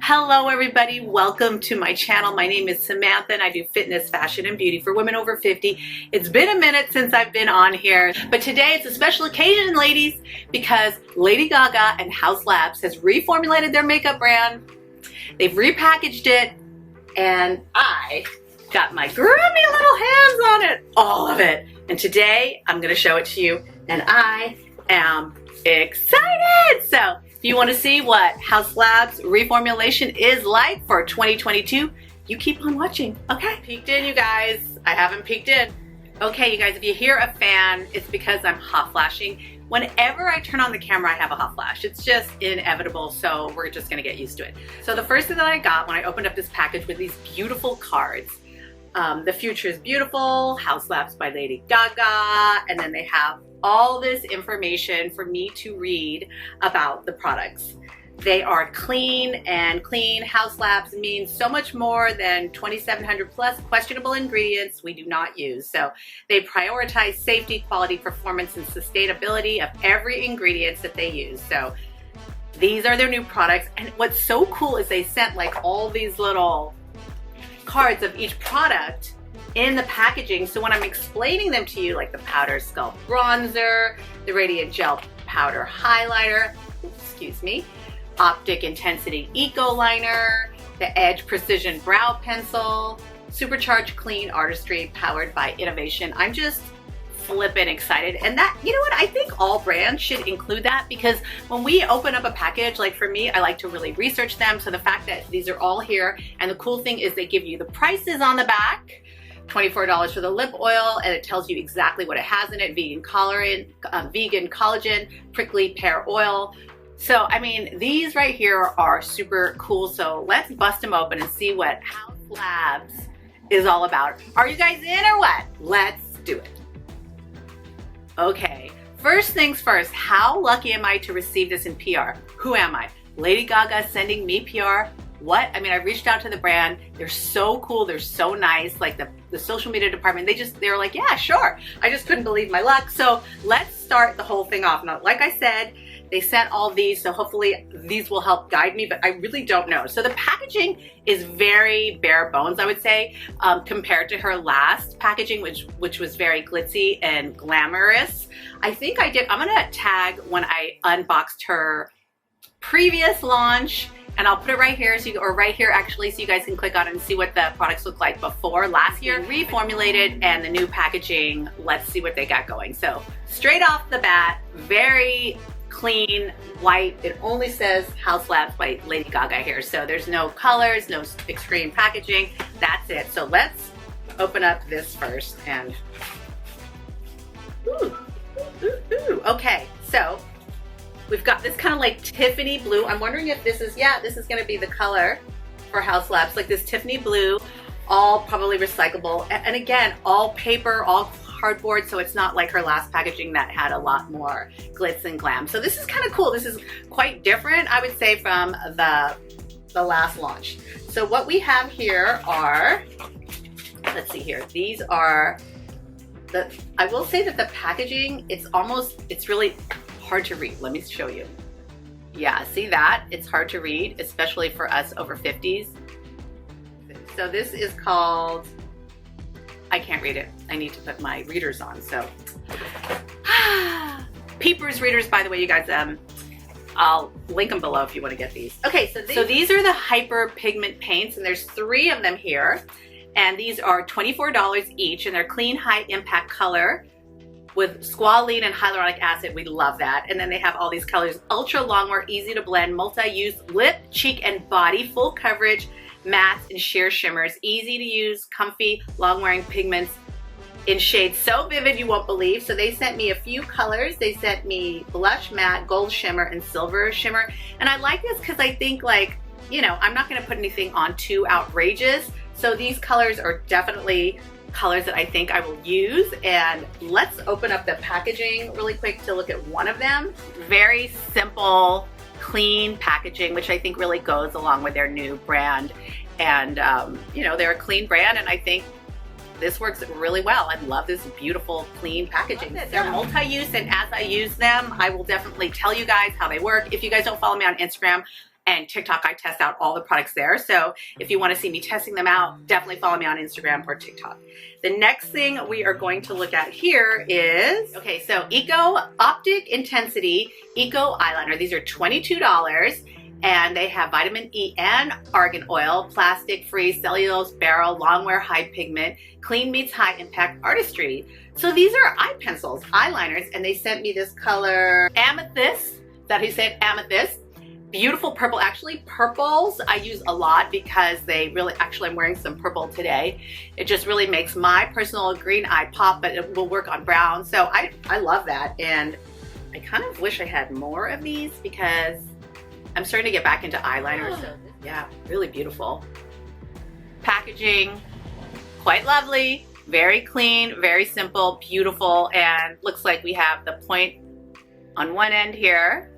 Hello everybody, welcome to my channel. My name is Samantha and I do fitness, fashion, and beauty for women over 50. It's been a minute since I've been on here, but today it's a special occasion, ladies, because Lady Gaga and HAUSLABS has reformulated their makeup brand. They've repackaged it, and I got my grimy little hands on it, all of it. And today I'm gonna show it to you, and I am excited. So if you want to see what HAUSLABS reformulation is like for 2022, you keep on watching, okay? Peeked in, you guys. I haven't peeked in. Okay, you guys, if you hear a fan, it's because I'm hot flashing. Whenever I turn on the camera, I have a hot flash. It's just inevitable, so we're just gonna get used to it. So the first thing that I got when I opened up this package with these beautiful cards, The Future is Beautiful, HAUSLABS by Lady Gaga, and then they have all this information for me to read about the products. They are clean, and clean HAUSLABS means so much more than 2,700 plus questionable ingredients we do not use. So they prioritize safety, quality, performance, and sustainability of every ingredient that they use. So these are their new products, and what's so cool is they sent like all these little cards of each product in the packaging, so when I'm explaining them to you, like the Powder Sculpt Bronzer, the Radiant Gel Powder Highlighter, excuse me, Optic Intensity Eco Liner, the Edge Precision Brow Pencil, Supercharged Clean Artistry powered by innovation. I'm just flippin' excited, and that, you know what, I think all brands should include that, because when we open up a package, like for me, I like to really research them. So the fact that these are all here, and the cool thing is they give you the prices on the back. $24 for the lip oil, and it tells you exactly what it has in it: vegan collagen, prickly pear oil. So I mean, these right here are super cool. So let's bust them open and see what HAUSLABS is all about. Are you guys in or what? Let's do it. Okay, first things first, how lucky am I to receive this in PR? Who am I? Lady Gaga sending me PR? What? I mean, I reached out to the brand. They're so cool. They're so nice. Like the social media department, they were like, yeah, sure. I just couldn't believe my luck. So let's start the whole thing off. Now, like I said, they sent all these, so hopefully these will help guide me, but I really don't know. So the packaging is very bare bones, I would say, compared to her last packaging, which was very glitzy and glamorous. I think I'm gonna tag when I unboxed her previous launch, and I'll put it right here, or right here actually, so you guys can click on it and see what the products look like before last year. Reformulated, and the new packaging, let's see what they got going. So straight off the bat, very clean, white. It only says HAUSLABS by Lady Gaga here. So there's no colors, no extreme packaging. That's it. So let's open up this first, and okay, so we've got this kind of like Tiffany blue. I'm wondering if this is, yeah, this is gonna be the color for HAUSLABS, like this Tiffany blue, all probably recyclable. And again, all paper, all cardboard, so it's not like her last packaging that had a lot more glitz and glam. So this is kind of cool. This is quite different, I would say, from the last launch. So what we have here are, let's see here, these are I will say that the packaging, it's really hard to read. Let me show you. Yeah, see that? It's hard to read, especially for us over 50s. So this is called, I can't read it. I need to put my readers on. So, Peepers readers, by the way, you guys, I'll link them below if you want to get these. Okay, so these are the Hyper Pigment paints, and there's 3 of them here. And these are $24 each, and they're clean, high impact color with squalene and hyaluronic acid. We love that. And then they have all these colors: ultra longwear, easy to blend, multi-use, lip, cheek, and body, full coverage, mattes and sheer shimmers, easy to use, comfy, long-wearing pigments in shades so vivid you won't believe. So they sent me a few colors. They sent me blush, matte, gold shimmer, and silver shimmer. And I like this because I think, like, you know, I'm not gonna put anything on too outrageous. So these colors are definitely colors that I think I will use. And let's open up the packaging really quick to look at one of them. Very simple, clean packaging, which I think really goes along with their new brand. And you know, they're a clean brand, and I think this works really well. I love this beautiful, clean packaging. They're multi-use, and as I use them, I will definitely tell you guys how they work. If you guys don't follow me on Instagram and TikTok. I test out all the products there. So if you want to see me testing them out, definitely follow me on Instagram or TikTok. The next thing we are going to look at here is, okay, so Eco Optic Intensity Eco Eyeliner. These are $22. And they have vitamin E and argan oil, plastic-free, cellulose barrel, long wear, high pigment, clean meets high impact artistry. So these are eye pencils, eyeliners, and they sent me this color amethyst. That he said amethyst. Beautiful purple. Actually, purples I use a lot because they really, actually I'm wearing some purple today. It just really makes my personal green eye pop, but it will work on brown. So I love that. And I kind of wish I had more of these because I'm starting to get back into eyeliner, so yeah, really beautiful. Packaging, quite lovely, very clean, very simple, beautiful, and looks like we have the point on one end here.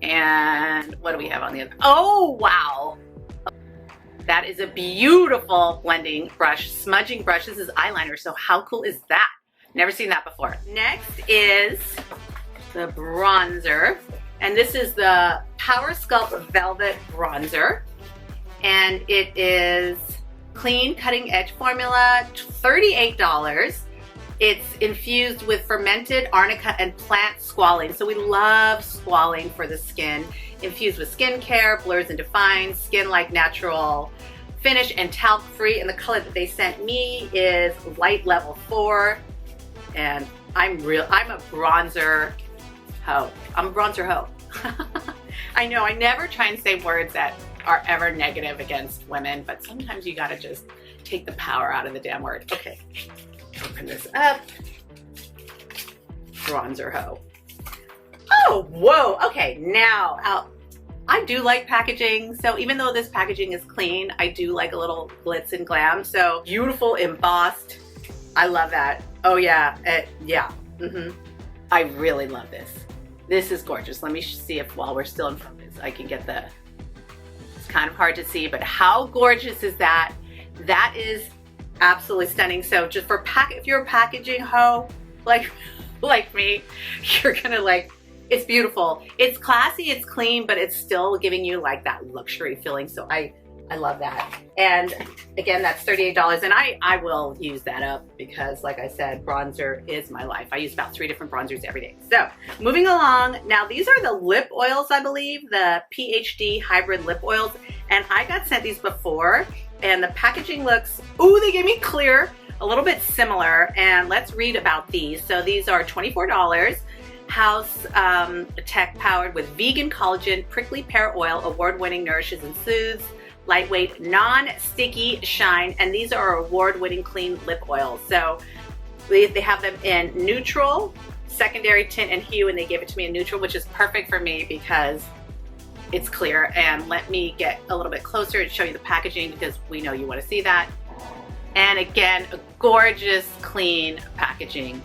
And what do we have on the other? Oh, wow. That is a beautiful blending brush, smudging brush. This is eyeliner, so how cool is that? Never seen that before. Next is the bronzer. And this is the Power Sculpt Velvet Bronzer. And it is clean, cutting edge formula, $38. It's infused with fermented arnica and plant squalane. So we love squalane for the skin. Infused with skincare, blurs and defines, skin-like natural finish and talc-free. And the color that they sent me is light level 4. And I'm a bronzer hoe. I'm a bronzer hoe. I know I never try and say words that are ever negative against women, but sometimes you gotta just take the power out of the damn word. Okay, open this up. Bronzer hoe. Oh, whoa, okay, now I do like packaging, so even though this packaging is clean, I do like a little glitz and glam. So beautiful embossed. I love that. Oh yeah, yeah. I really love this. This is gorgeous. Let me see if while we're still in focus, I can get the, it's kind of hard to see, but how gorgeous is that? That is absolutely stunning. So just for if you're a packaging hoe, like me, you're gonna like, it's beautiful. It's classy, it's clean, but it's still giving you like that luxury feeling. So I love that. And again, that's $38. And I will use that up because like I said, bronzer is my life. I use about 3 different bronzers every day. So moving along, now these are the lip oils, I believe, the PhD hybrid lip oils. And I got sent these before and the packaging looks, ooh, they gave me clear, a little bit similar. And let's read about these. So these are $24. HAUS Tech powered with vegan collagen, prickly pear oil, award-winning nourishes and soothes, lightweight, non-sticky shine, and these are award-winning clean lip oils. So they have them in neutral, secondary tint, and hue, and they gave it to me in neutral, which is perfect for me because it's clear. And let me get a little bit closer and show you the packaging because we know you want to see that. And again, a gorgeous, clean packaging.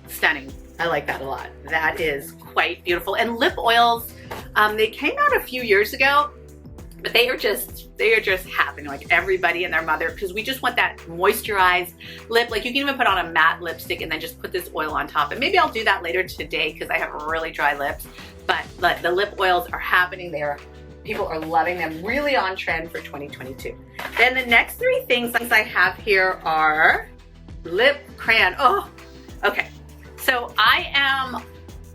Stunning. I like that a lot. That is quite beautiful. And lip oils, they came out a few years ago, but they are just happening, like everybody and their mother, because we just want that moisturized lip. Like you can even put on a matte lipstick and then just put this oil on top. And maybe I'll do that later today because I have really dry lips. But the lip oils are happening there. People are loving them, really on trend for 2022. Then the next 3 things I have here are lip crayon. Oh, okay. So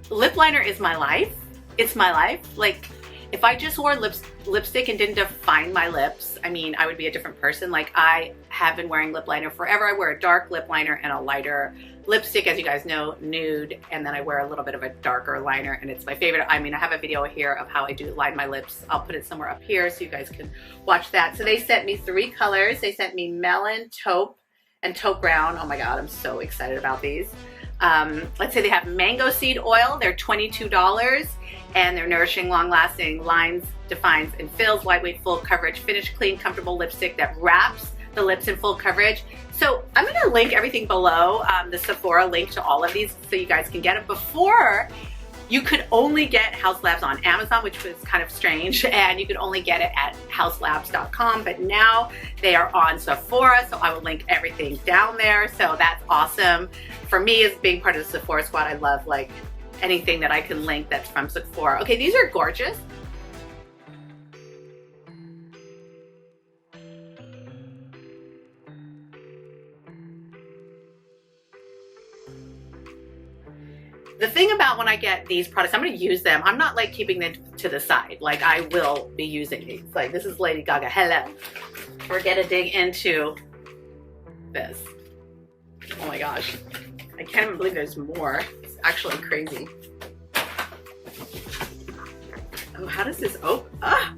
lip liner is my life. It's my life. Like if I just wore lipstick and didn't define my lips, I mean, I would be a different person. Like I have been wearing lip liner forever. I wear a dark lip liner and a lighter lipstick, as you guys know, nude, and then I wear a little bit of a darker liner, and it's my favorite. I mean, I have a video here of how I do line my lips. I'll put it somewhere up here so you guys can watch that. So they sent me 3 colors. They sent me melon, taupe, and taupe brown. Oh my God, I'm so excited about these. Let's say they have mango seed oil. They're $22, and they're nourishing, long-lasting, lines, defines, and fills, lightweight, full coverage, finish, clean, comfortable lipstick that wraps the lips in full coverage. So I'm going to link everything below, the Sephora link to all of these so you guys can get it. Before, you could only get HAUSLABS on Amazon, which was kind of strange, and you could only get it at hauslabs.com, but now they are on Sephora, so I will link everything down there. So that's awesome. For me, as being part of the Sephora squad, I love like anything that I can link that's from Sephora. Okay, these are gorgeous. not when I get these products. I'm going to use them. I'm not like keeping them to the side. Like I will be using these. Like this is Lady Gaga. Hello. We're going to dig into this. Oh my gosh. I can't even believe there's more. It's actually crazy. Oh, how does this open? Ah!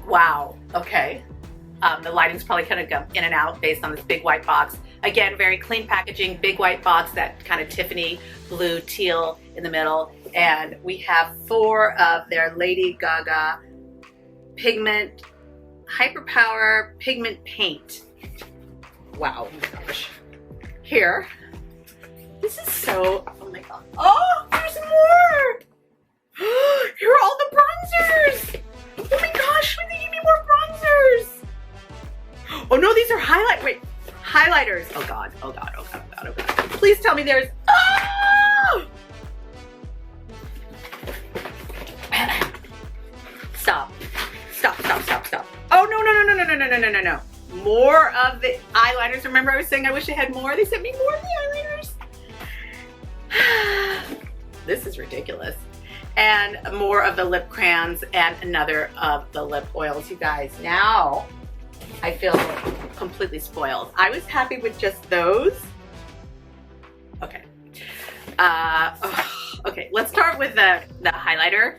Wow. Okay. The lighting's probably kind of go in and out based on this big white box. Again, very clean packaging, big white box, that kind of Tiffany blue teal in the middle. And we have 4 of their Lady Gaga pigment, hyperpower pigment paint. Wow. Oh my gosh. Here. This is so, oh my god. Oh, there's more! Here are all the bronzers! Oh my gosh, they gave me more bronzers! Oh no, these are highlighters. Oh god, oh god, oh god, oh god, oh god. Please tell me there's, oh! Stop. Stop, stop, stop, stop. Oh no, no, no, no, no, no, no, no, no, no. More of the eyeliners. Remember I was saying I wish I had more? They sent me more of the eyeliners. This is ridiculous. And more of the lip crayons and another of the lip oils, you guys. Now I feel completely spoiled. I was happy with just those. Okay. Okay, let's start with the highlighter.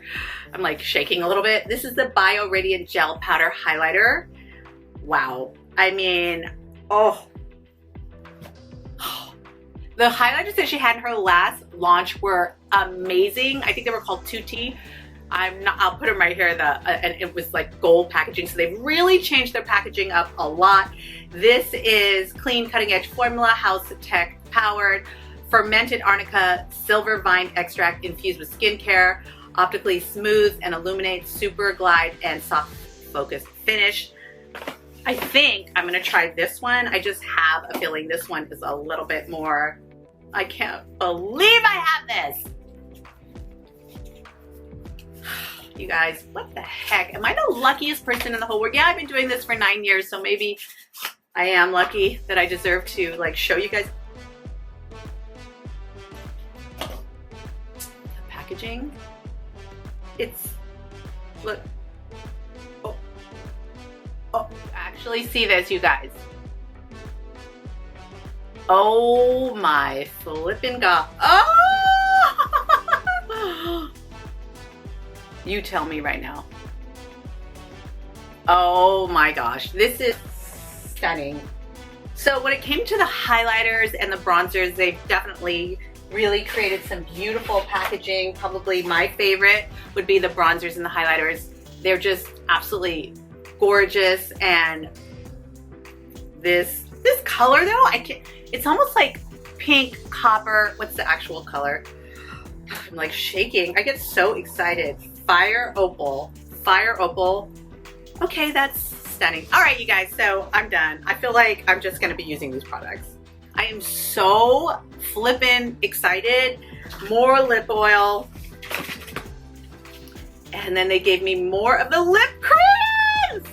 I'm like shaking a little bit. This is the Bio Radiant Gel Powder Highlighter. Wow. I mean, oh. The highlighters that she had in her last launch were amazing. I think they were called 2T. I'll put them right here. And it was like gold packaging. So they've really changed their packaging up a lot. This is clean, cutting edge formula, HAUS Tech powered, fermented arnica, silver vine extract infused with skincare, optically smooth and illuminates, super glide and soft focused finish. I think I'm gonna try this one. I just have a feeling this one is a little bit more, I can't believe I have this. You guys, what the heck? Am I the luckiest person in the whole world? Yeah, I've been doing this for 9 years, so maybe I am lucky that I deserve to like show you guys the packaging. It's, look. Oh, actually see this, you guys. Oh my flippin' god. Oh! You tell me right now. Oh my gosh, this is stunning. So when it came to the highlighters and the bronzers, they've definitely really created some beautiful packaging. Probably my favorite would be the bronzers and the highlighters. They're just absolutely gorgeous. And this color though, it's almost like pink copper. What's the actual color? I'm like shaking. I get so excited. Fire opal. Okay, that's stunning. All right, you guys, so I'm done. I feel like I'm just gonna be using these products. I am so flippin' excited. More lip oil. And then they gave me more of the lip crayons.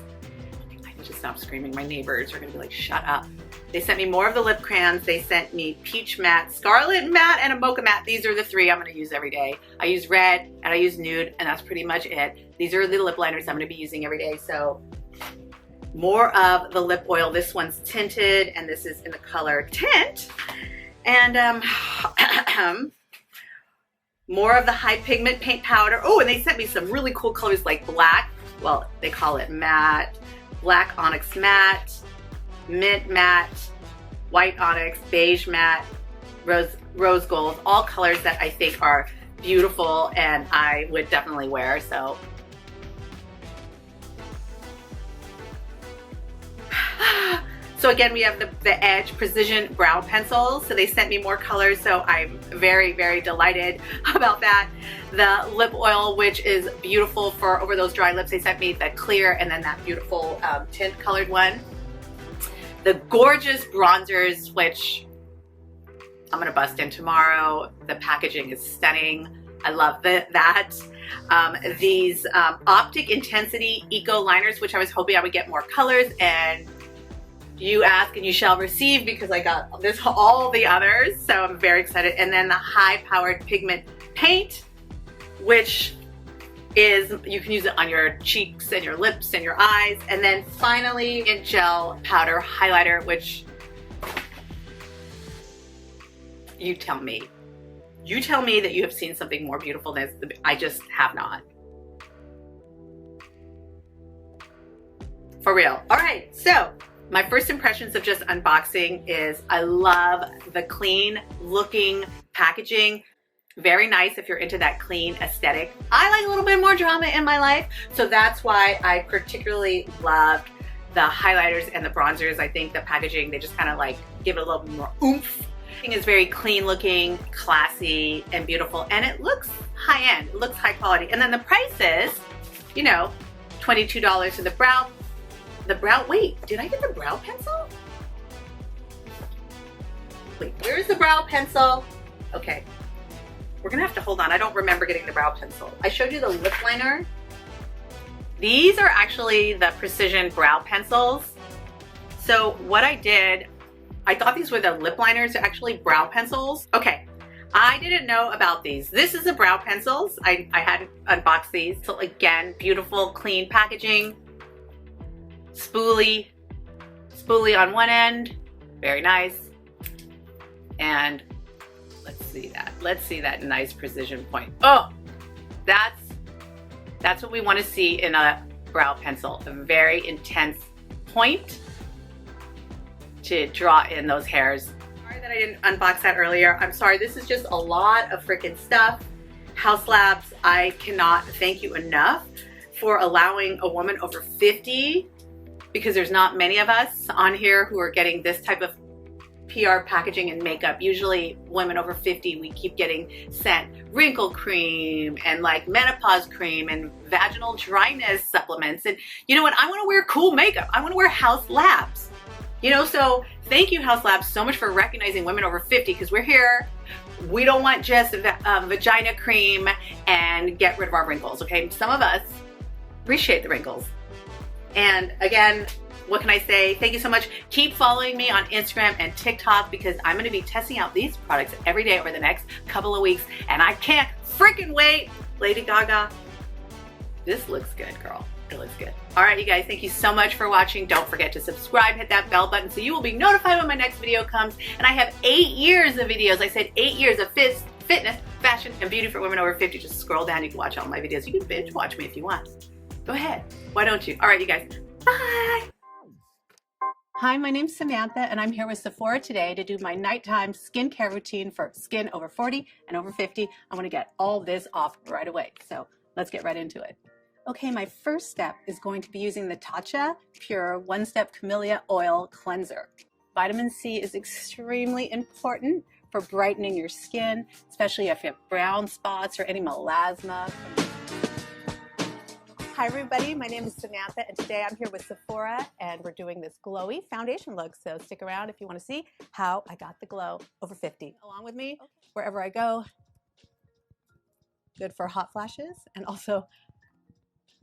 I need to stop screaming. My neighbors are gonna be like, shut up. They sent me more of the lip crayons. They sent me peach matte, scarlet matte, and a mocha matte. These are the 3 I'm gonna use every day. I use red and I use nude, and that's pretty much it. These are the lip liners I'm gonna be using every day. So more of the lip oil. This one's tinted, and this is in the color Tint. And more of the high pigment paint powder. Oh, and they sent me some really cool colors like black. Well, they call it matte, black onyx matte, mint matte, white onyx, beige matte, rose gold, all colors that I think are beautiful and I would definitely wear. So again, we have the Edge Precision Brow Pencils. So they sent me more colors, so I'm very, very delighted about that. The lip oil, which is beautiful for over those dry lips. They sent me the clear and then that beautiful tint colored one. The gorgeous bronzers, which I'm gonna bust in tomorrow. The packaging is stunning. I love that. These Optic Intensity Eco Liners, which I was hoping I would get more colors, and you ask and you shall receive, because I got all the others, so I'm very excited. And then the high-powered pigment paint, which is, you can use it on your cheeks and your lips and your eyes. And then finally, in gel powder highlighter, which you tell me that you have seen something more beautiful than this. I just have not. For real. All right, so my first impressions of just unboxing is I love the clean looking packaging. Very nice if you're into that clean aesthetic. I like a little bit more drama in my life, so that's why I particularly loved the highlighters and the bronzers. I think the packaging, they just kind of like give it a little bit more oomph. Everything is very clean looking, classy, and beautiful, and it looks high end. It looks high quality. And then the price is, you know, $22 for the brow. Wait, did I get the brow pencil? Wait, where's the brow pencil? Okay. We're gonna have to hold on. I don't remember getting the brow pencil. I showed you the lip liner. These are actually the precision brow pencils. So what I did, I thought these were the lip liners. They're actually brow pencils. Okay, I didn't know about these. This is the brow pencils. I had unboxed these. So again, beautiful, clean packaging. Spoolie on one end. Very nice. And let's see that nice precision point. Oh, that's what we want to see in a brow pencil. A very intense point to draw in those hairs. Sorry that I didn't unbox that earlier. I'm sorry, this is just a lot of freaking stuff. HAUSLABS, I cannot thank you enough for allowing a woman over 50, because there's not many of us on here who are getting this type of PR packaging and makeup. Usually women over 50, we keep getting sent wrinkle cream and like menopause cream and vaginal dryness supplements. And you know what? I want to wear cool makeup. I want to wear HAUSLABS. You know, so thank you, HAUSLABS, so much for recognizing women over 50, because we're here. We don't want just vagina cream and get rid of our wrinkles, okay? Some of us appreciate the wrinkles. And again, what can I say? Thank you so much. Keep following me on Instagram and TikTok, because I'm going to be testing out these products every day over the next couple of weeks, and I can't freaking wait. Lady Gaga, this looks good, girl. It looks good. All right, you guys, thank you so much for watching. Don't forget to subscribe, hit that bell button so you will be notified when my next video comes. And I have 8 years of videos. I said 8 years of fitness, fashion, and beauty for women over 50. Just scroll down. You can watch all my videos. You can binge watch me if you want. Go ahead. Why don't you? All right, you guys. Bye. Hi, my name's Samantha, and I'm here with Sephora today to do my nighttime skincare routine for skin over 40 and over 50. I want to get all this off right away. So let's get right into it. Okay, my first step is going to be using the Tatcha Pure One-Step Camellia Oil Cleanser. Vitamin C is extremely important for brightening your skin, especially if you have brown spots or any melasma. Hi everybody, my name is Samantha, and today I'm here with Sephora, and we're doing this glowy foundation look. So stick around if you want to see how I got the glow over 50. Along with me, wherever I go. Good for hot flashes and also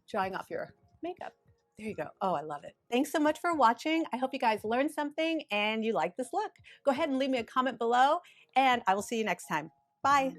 drying off your makeup. There you go. Oh, I love it. Thanks so much for watching. I hope you guys learned something and you like this look. Go ahead and leave me a comment below, and I will see you next time. Bye.